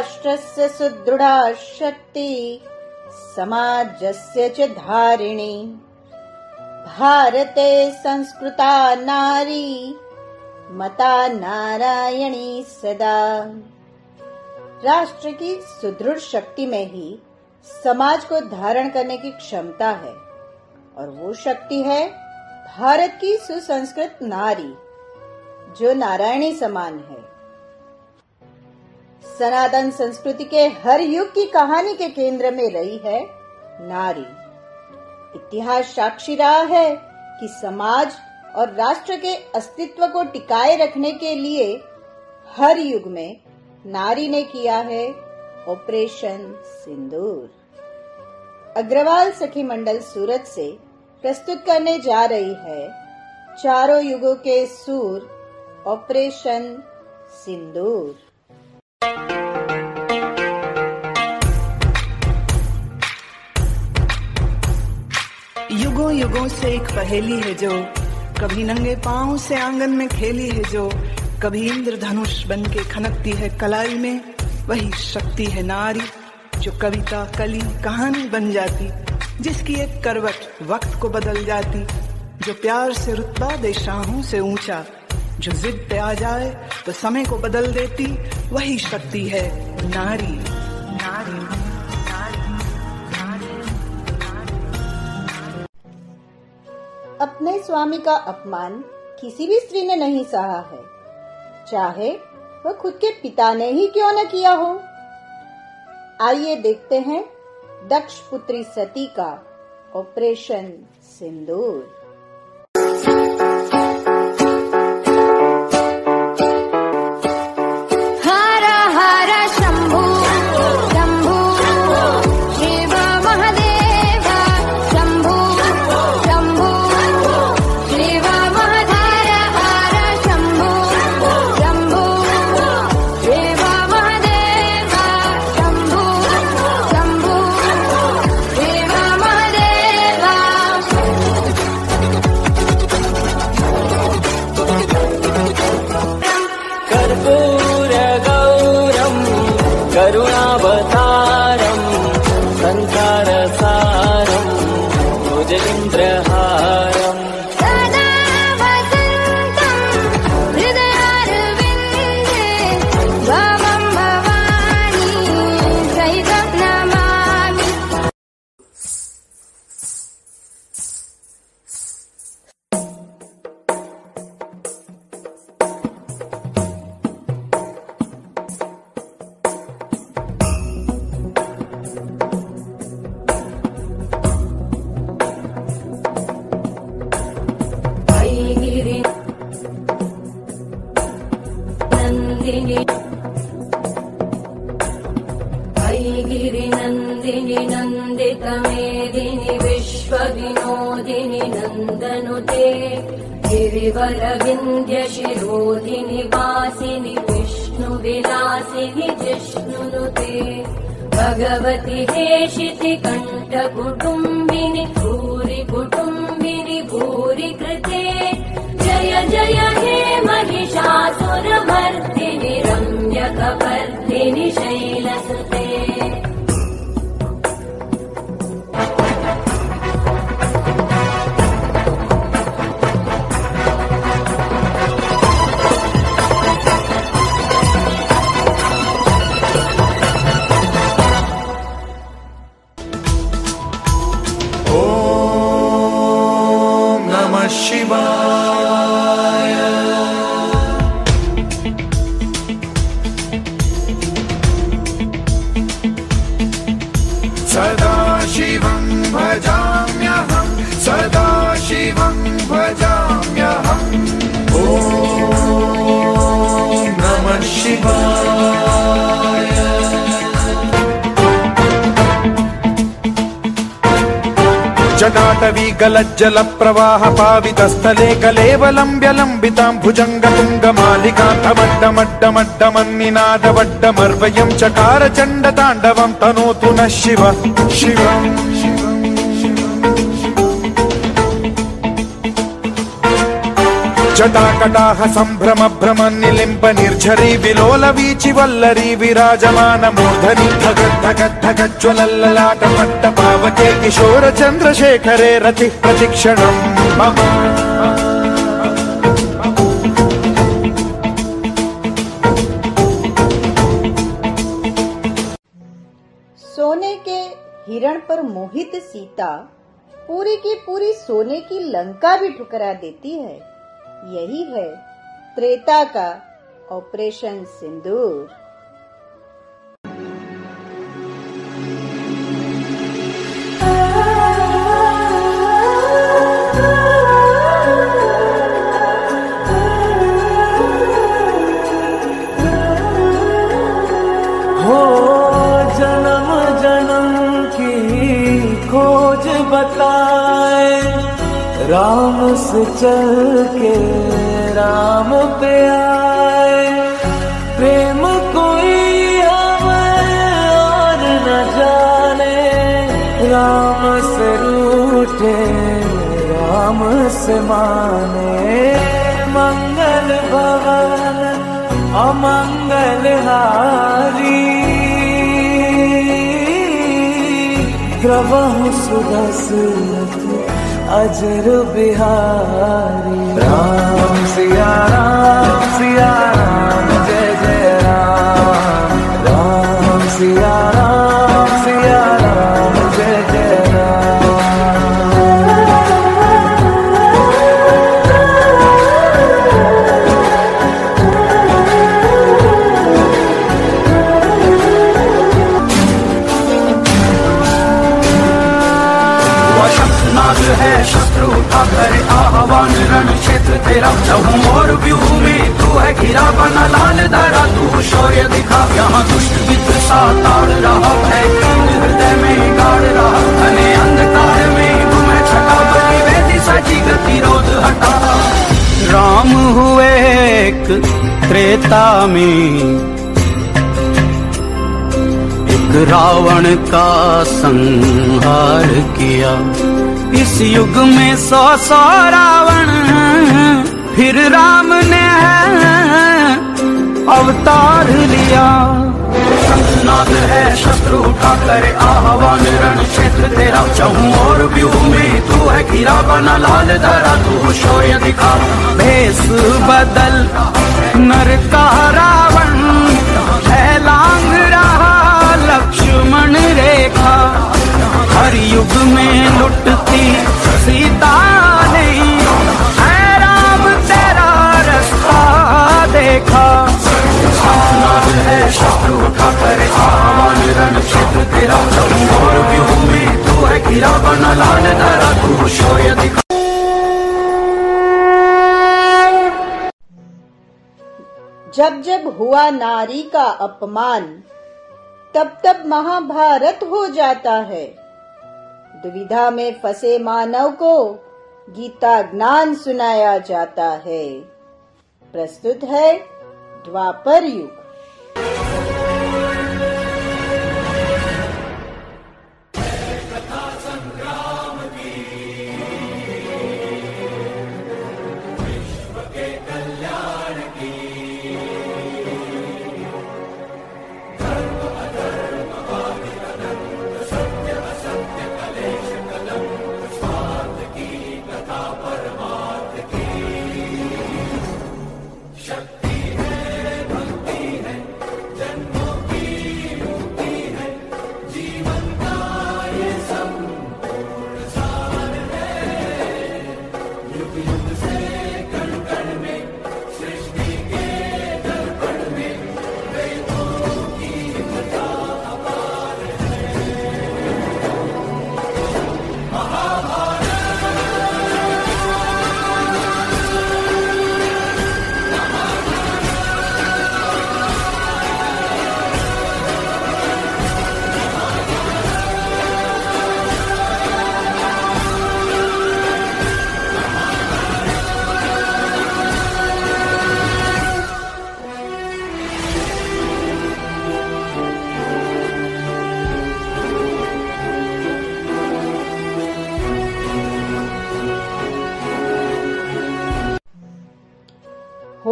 राष्ट्रस्य सुदृढ़ा शक्ति समाजस्य च धारिणी भारते संस्कृता नारी मता नारायणी सदा। राष्ट्र की सुदृढ़ शक्ति में ही समाज को धारण करने की क्षमता है और वो शक्ति है भारत की सुसंस्कृत नारी जो नारायणी समान है। सनातन संस्कृति के हर युग की कहानी के केंद्र में रही है नारी। इतिहास साक्षी रहा है कि समाज और राष्ट्र के अस्तित्व को टिकाए रखने के लिए हर युग में नारी ने किया है ऑपरेशन सिंदूर। अग्रवाल सखी मंडल सूरत से प्रस्तुत करने जा रही है चारों युगों के सूर ऑपरेशन सिंदूर। युगों युगों से एक पहेली है जो कभी नंगे पांव से आंगन में खेली है, जो कभी इंद्रधनुष बन के खनकती है कलाई में। वही शक्ति है नारी जो कविता कली कहानी बन जाती, जिसकी एक करवट वक्त को बदल जाती, जो प्यार से रुतबा दे शाहों से ऊंचा, जो जिद पे आ जाए तो समय को बदल देती। वही शक्ति है नारी। नारी अपने स्वामी का अपमान किसी भी स्त्री ने नहीं सहा है, चाहे वह खुद के पिता ने ही क्यों न किया हो। आइए देखते हैं दक्ष पुत्री सती का ऑपरेशन सिंदूर। करुणावतारं संसारसारं भुजगेन्द्रहारं सदा वसन्तं हृदयारविन्दे भवं भवानी सहितं नमामि। गिरिनन्दिनि नन्दितमेदिनि विश्वविनोदिनि नन्दनुते गिरिवरविन्द्यशिरोधिनि वासिनि विष्णुविलासिनि जिष्णुनुते भगवति हेशिति कण्ठकुटुम्बिनि भूरि कुटुम्बिनि भूरि कृते जय जय हे महिषासुरमर्दिनि रम्यकपर्दिनि शैलसुते। ओम नमः शिवाय। सदा शिवं भजाम्यहं, सदा शिवं भजाम्यहं। ओम नमः शिवाय। जटाटवी गलज्जल प्रवाह पावितस्थले कलेवलम्ब्य लम्बितां भुजङ्गतुङ्गमालिकान्तमड्डमड्डमड्डमन्निनादवड्डमर्वयं चकार चण्डताण्डवं तनोतु नः शिवः शिवम्। जटाकटाह सम्भ्रम भ्रम निलिम्ब निर्झरी विलोल वीचि वल्लरी विराजमान मूर्धनि धगत् धगत् धगज्ज्वलल्ललाट पट्ट पावके किशोर चन्द्रशेखरे रतिः प्रतिक्षणम् मम। सोने के हिरण पर मोहित सीता पूरी की पूरी सोने की लंका भी ठुकरा देती है। यही है त्रेता का ऑपरेशन सिंदूर। हो जन्म जन्म की खोज बताए, राम से चल के राम पे आए। प्रेम कोई हमें और न जाने, राम से रूठे राम से माने। मंगल भवन अमंगल हारी, द्रवहु सुदशरथ अजर बिहारी। राम सिया राम जय जय राम। राम सिया राम जय जय राम। है शत्रु उठा करे आह्वान, रण क्षेत्र तेरा चहु और व्यूह में तू है घिरा बना लाल धरा। तू शौर्य दिखा यहाँ दुष्ट विद्रोह ताड़ रहा है, हृदय में गाड़ रहा घने अंधकार में घूमे छटा बनी वेदी सजी गतिरोध हटा। राम हुए एक त्रेता में, एक रावण का संहार किया। इस युग में 100 रावण, फिर राम ने अवतार लिया। शंखनाद है शत्रु उठा करे आह्वान, रण क्षेत्र तेरा चहु और व्यूह में तू है घिरा बना लाल धरा। तू शौर्य दिखा भेष बदल नर का रावण, है लांग रहा लक्ष्मण रेखा। हर युग में लुटती सीता नहीं, है राम तेरा रास्ता देखा। है शत्रु उठा करे आह्वान, रण क्षेत्र तेरा चहु और व्यूह में तू है घिरा बना लाल धरा। तू शौर्य दिखा। जब जब हुआ नारी का अपमान, तब तब महाभारत हो जाता है। दुविधा में फंसे मानव को गीता ज्ञान सुनाया जाता है। प्रस्तुत है द्वापर युग।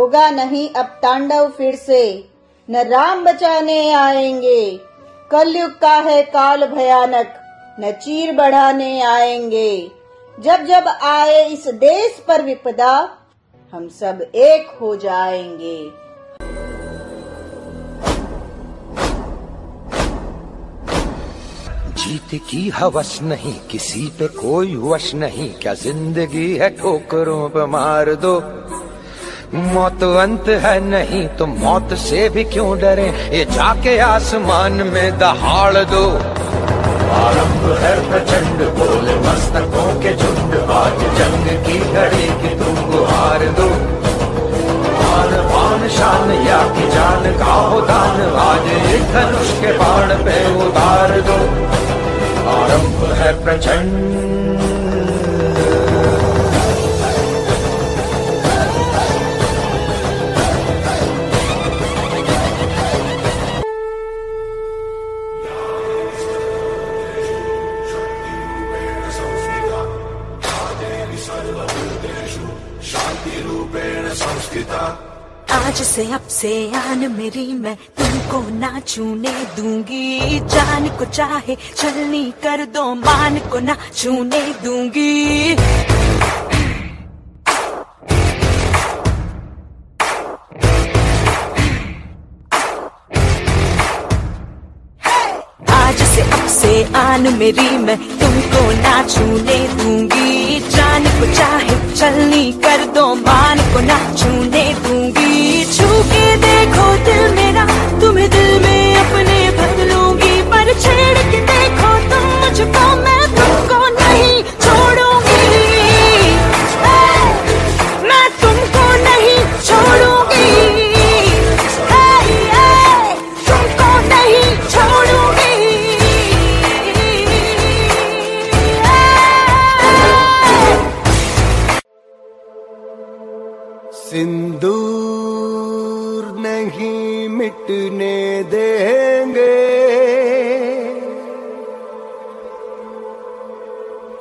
होगा नहीं अब तांडव फिर से, न राम बचाने आएंगे। कलयुग का है काल भयानक, न चीर बढ़ाने आएंगे। जब जब आए इस देश पर विपदा, हम सब एक हो जाएंगे। जीत की हवस नहीं, किसी पे कोई वश नहीं, क्या जिंदगी है ठोकरों पे मार दो। मौत अंत है नहीं तो मौत से भी क्यों डरे, ये जाके आसमान में दहाड़ दो। आरंभ है प्रचंड बोले मस्तकों के झुंड, आज जंग की घड़ी की तुम गुहार दो। आन बान शान या की जान का हो दान, आज एक धनुष के बाण पे उतार दो। आरंभ है प्रचंड। आज से अब से आन मेरी मैं तुमको ना छूने दूंगी। जान को चाहे छलनी कर दो, मान को ना छूने दूंगी। आज से अब से आन मेरी मैं तुमको ना छूने दूंगी। जान को चाहे छलनी कर दो, मान को ना छूने दूंगी। छू के देखो दिल मेरा, तुम्हें दिल में अपने भर लूंगी। पर छेड़ के देखो तुम मुझको, मैं तुमको नहीं छोड़ूंगी। मैं तुमको नहीं छोड़ूंगी। तुमको नहीं छोड़ूंगी। सिंदूर नहीं मिटने देंगे,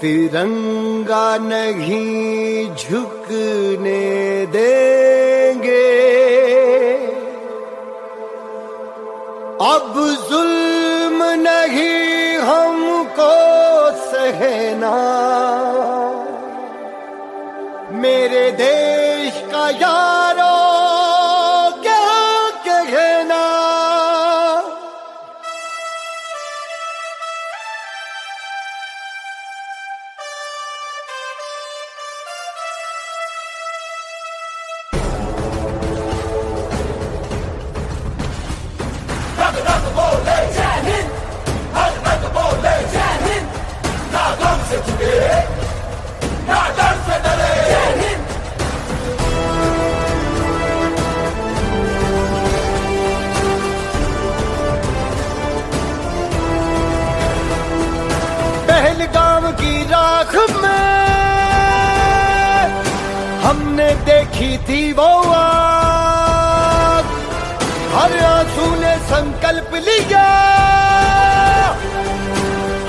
तिरंगा नहीं झुकने देंगे। अब जुल्म नहीं हमको सहना, मेरे देश का यारो क्या कहना। बोले जय हिंद, हर रग बोले जय हिंद। ना गम से झुके, ना डर से डरे, जय हिंद। पहलगाम की राख में हमने देखी थी वो आग, हर आंसू ने संकल्प लिया,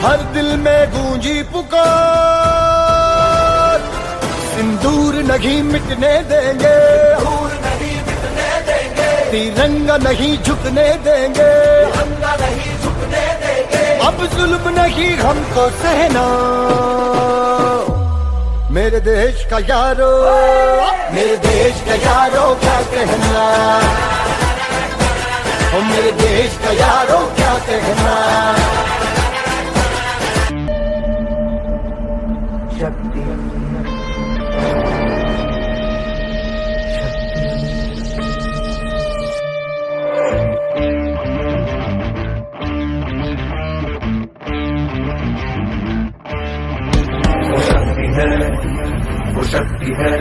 हर दिल में गूंजी पुकार। सिंदूर नहीं मिटने देंगे, नहीं मिटने देंगे। तिरंगा नहीं झुकने देंगे, तिरंगा नहीं झुकने देंगे। अब जुल्म नहीं हमको सहना, मेरे देश का यारो, मेरे देश का यारो क्या कहना। ओ मेरे देश का यारो क्या कहना। शक्ति वो शक्ति है,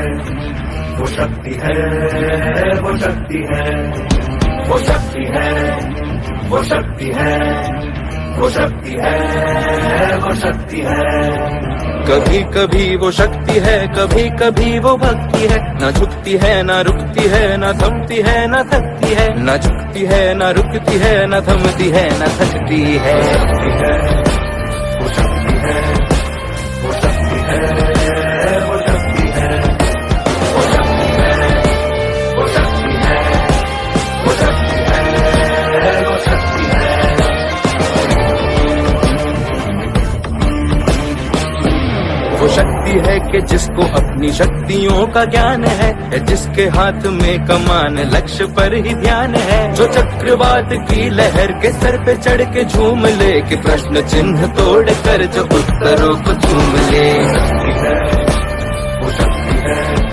वो शक्ति है, वो शक्ति है, वो शक्ति है, वो शक्ति है, वो शक्ति है, वो शक्ति है। कभी कभी वो शक्ति है, कभी कभी वो भक्ति है। न झुकती है न रुकती है, न थमती है न थकती है। न झुकती है न रुकती है, न थमती है न थकती है। वो शक्ति है, वो शक्ति है, वो शक्ति है, वो शक्ति है, वो शक्ति है, वो शक्ति वो शक्ति है कि जिसको अपनी शक्तियों का ज्ञान है, जिसके हाथ में कमान लक्ष्य पर ही ध्यान है, जो चक्रवात की लहर के सर पे चढ़ के झूम ले, कि प्रश्न चिन्ह तोड़ कर जो उत्तरों को चूम ले। वो शक्ति है